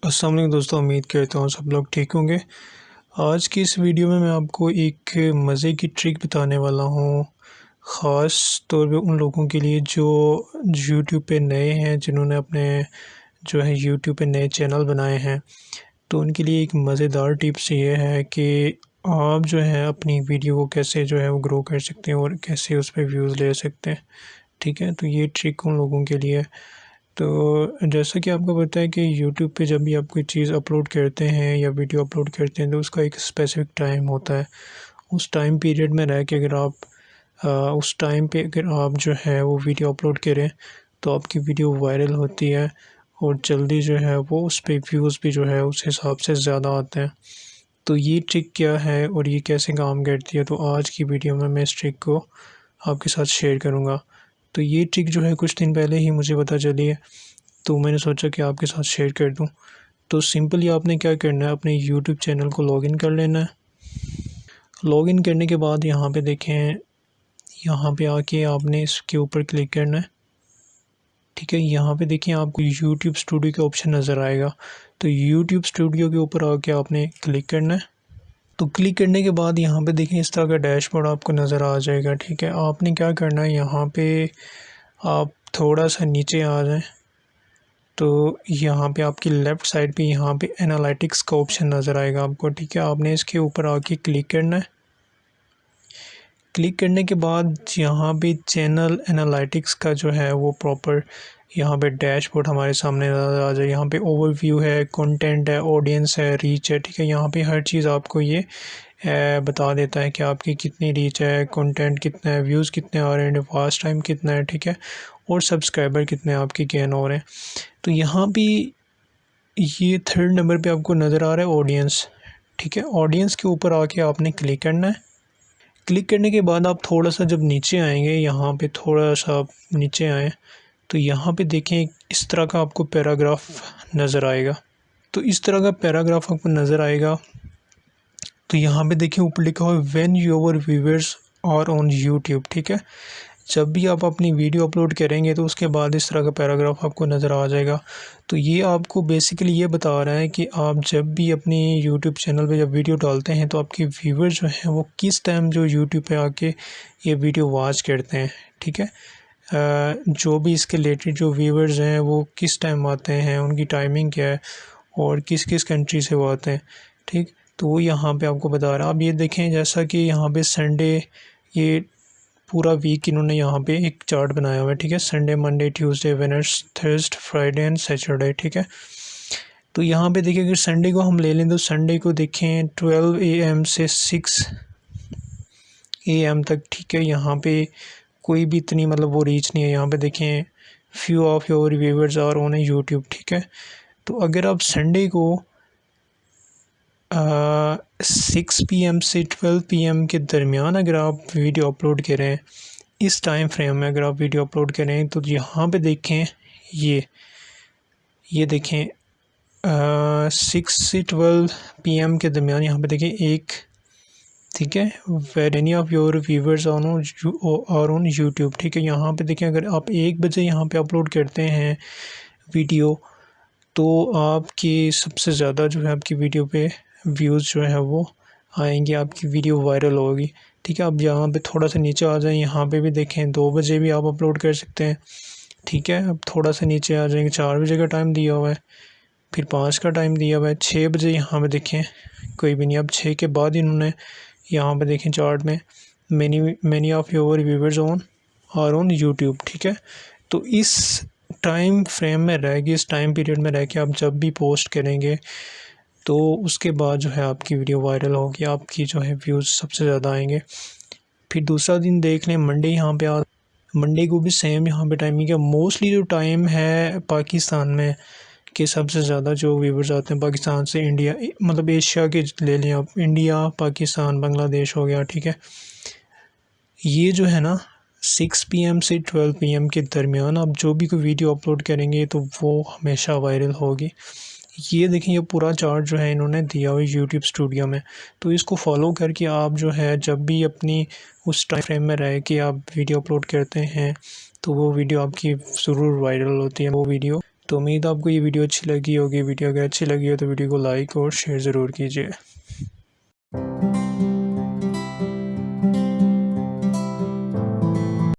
अस्सलाम वालेकुम दोस्तों, उम्मीद करता हूँ सब लोग ठीक होंगे। आज की इस वीडियो में मैं आपको एक मज़े की ट्रिक बताने वाला हूँ, ख़ास तौर पे उन लोगों के लिए जो यूट्यूब पे नए हैं, जिन्होंने अपने जो है यूट्यूब पे नए चैनल बनाए हैं। तो उनके लिए एक मज़ेदार टिप्स ये है कि आप जो है अपनी वीडियो को कैसे जो है वो ग्रो कर सकते हैं और कैसे उस पे व्यूज़ ले सकते हैं। ठीक है, तो ये ट्रिक उन लोगों के लिए है। तो जैसा कि आपको पता है कि यूट्यूब पे जब भी आप कोई चीज़ अपलोड करते हैं या वीडियो अपलोड करते हैं तो उसका एक स्पेसिफ़िक टाइम होता है। उस टाइम पीरियड में रह के अगर आप उस टाइम पे अगर आप जो है वो वीडियो अपलोड करें तो आपकी वीडियो वायरल होती है और जल्दी जो है वो उस पे व्यूज़ भी जो है उस हिसाब से ज़्यादा आते हैं। तो ये ट्रिक क्या है और ये कैसे काम करती है, तो आज की वीडियो में मैं इस ट्रिक को आपके साथ शेयर करूँगा। तो ये ट्रिक जो है कुछ दिन पहले ही मुझे पता चली है, तो मैंने सोचा कि आपके साथ शेयर कर दूं। तो सिंपली आपने क्या करना है, अपने यूट्यूब चैनल को लॉगिन कर लेना है। लॉगिन करने के बाद यहाँ पे देखें, यहाँ पे आके आपने इसके ऊपर क्लिक करना है। ठीक है, यहाँ पे देखिए आपको यूट्यूब स्टूडियो का ऑप्शन नज़र आएगा, तो यूट्यूब स्टूडियो के ऊपर आके आपने क्लिक करना है। तो क्लिक करने के बाद यहाँ पे देखें इस तरह का डैशबोर्ड आपको नज़र आ जाएगा। ठीक है, आपने क्या करना है, यहाँ पे आप थोड़ा सा नीचे आ जाएं तो यहाँ पे आपकी लेफ़्ट साइड पे यहाँ पे एनालिटिक्स का ऑप्शन नज़र आएगा आपको। ठीक है, आपने इसके ऊपर आके क्लिक करना है। क्लिक करने के बाद यहाँ पे चैनल एनालिटिक्स का जो है वो प्रॉपर यहाँ पे डैशबोर्ड हमारे सामने नज़र आ जाए। यहाँ पे ओवरव्यू है, कंटेंट है, ऑडियंस है, रीच है। ठीक है, यहाँ पे हर चीज़ आपको ये बता देता है कि आपकी कितनी रीच है, कंटेंट कितना है, व्यूज़ कितने आ रहे हैं, वॉच टाइम कितना है। ठीक है, और सब्सक्राइबर कितने आपके गेन हो रहे हैं। तो यहाँ पे ये थर्ड नंबर पे आपको नज़र आ रहा है ऑडियंस। ठीक है, ऑडियंस के ऊपर आके आपने क्लिक करना है। क्लिक करने के बाद आप थोड़ा सा जब नीचे आएंगे, यहाँ पे थोड़ा सा आप नीचे आएँ तो यहाँ पे देखें इस तरह का आपको पैराग्राफ नज़र आएगा। तो इस तरह का पैराग्राफ आपको नज़र आएगा। तो यहाँ पे देखिए ऊपर लिखा हुआ है when your viewers are on YouTube. ठीक है, जब भी आप अपनी वीडियो अपलोड करेंगे तो उसके बाद इस तरह का पैराग्राफ आपको नज़र आ जाएगा। तो ये आपको बेसिकली ये बता रहा है कि आप जब भी अपनी यूट्यूब चैनल पे जब वीडियो डालते हैं तो आपके व्यूअर जो हैं वो किस टाइम जो यूट्यूब पे आके ये वीडियो वॉच करते हैं। ठीक है, जो भी इसके रिलेटेड जो व्यूअर्स हैं वो किस टाइम आते हैं, उनकी टाइमिंग क्या है और किस किस कंट्री से वो आते हैं। ठीक, तो वो यहाँ पे आपको बता रहा है। आप ये देखें जैसा कि यहाँ पे संडे, ये पूरा वीक इन्होंने यहाँ पे एक चार्ट बनाया हुआ है। ठीक है, Sunday, Monday, Tuesday, Wednesday, Thursday, Friday and Saturday. ठीक है, तो यहाँ पे देखिए अगर संडे को हम ले लें तो संडे को देखें 12 AM से 6 AM तक। ठीक है, यहाँ पे कोई भी इतनी मतलब वो रीच नहीं है। यहाँ पे देखें few of your viewers are on YouTube. ठीक है, तो अगर आप संडे को 6 PM से 12 PM के दरमियान अगर आप वीडियो अपलोड करें, इस टाइम फ्रेम में अगर आप वीडियो अपलोड करें तो यहाँ पे देखें ये देखें 6 से 12 PM के दरमियान यहाँ पे देखें एक। ठीक है, where any of your viewers are on YouTube. ठीक है, यहाँ पे देखें अगर आप 1 बजे यहाँ पे अपलोड करते हैं वीडियो तो आपकी सबसे ज़्यादा जो है आपकी वीडियो पे व्यूज़ जो है वो आएंगे, आपकी वीडियो वायरल होगी। ठीक है, अब यहाँ पे थोड़ा सा नीचे आ जाएं, यहाँ पे भी देखें 2 बजे भी आप अपलोड कर सकते हैं। ठीक है, अब थोड़ा सा नीचे आ जाएंगे, 4 बजे का टाइम दिया हुआ है, फिर 5 का टाइम दिया हुआ है, 6 बजे यहाँ पे देखें कोई भी नहीं। अब 6 के बाद इन्होंने यहाँ पे देखें चार्ट में many of your viewers are on YouTube. ठीक है, तो इस टाइम फ्रेम में रह के, इस टाइम पीरियड में रह के आप जब भी पोस्ट करेंगे तो उसके बाद जो है आपकी वीडियो वायरल होगी, आपकी जो है व्यूज़ सबसे ज़्यादा आएंगे। फिर दूसरा दिन देख लें मंडे, यहाँ पे मंडे को भी सेम यहाँ पे टाइमिंग है। मोस्टली जो टाइम है पाकिस्तान में कि सबसे ज़्यादा जो व्यूवर्स आते हैं पाकिस्तान से, इंडिया मतलब एशिया के ले लें आप, इंडिया, पाकिस्तान, बांग्लादेश हो गया। ठीक है, ये जो है ना 6 PM से 12 PM के दरमियान आप जो भी कोई वीडियो अपलोड करेंगे तो वो हमेशा वायरल होगी। ये देखें ये पूरा चार्ट जो है इन्होंने दिया हुआ यूट्यूब स्टूडियो में। तो इसको फॉलो करके आप जो है जब भी अपनी उस टाइम फ्रेम में रह के आप वीडियो अपलोड करते हैं तो वो वीडियो आपकी ज़रूर वायरल होती है। वो वीडियो तो उम्मीद आपको ये वीडियो अच्छी लगी होगी। वीडियो अगर अच्छी लगी हो तो वीडियो को लाइक और शेयर ज़रूर कीजिए।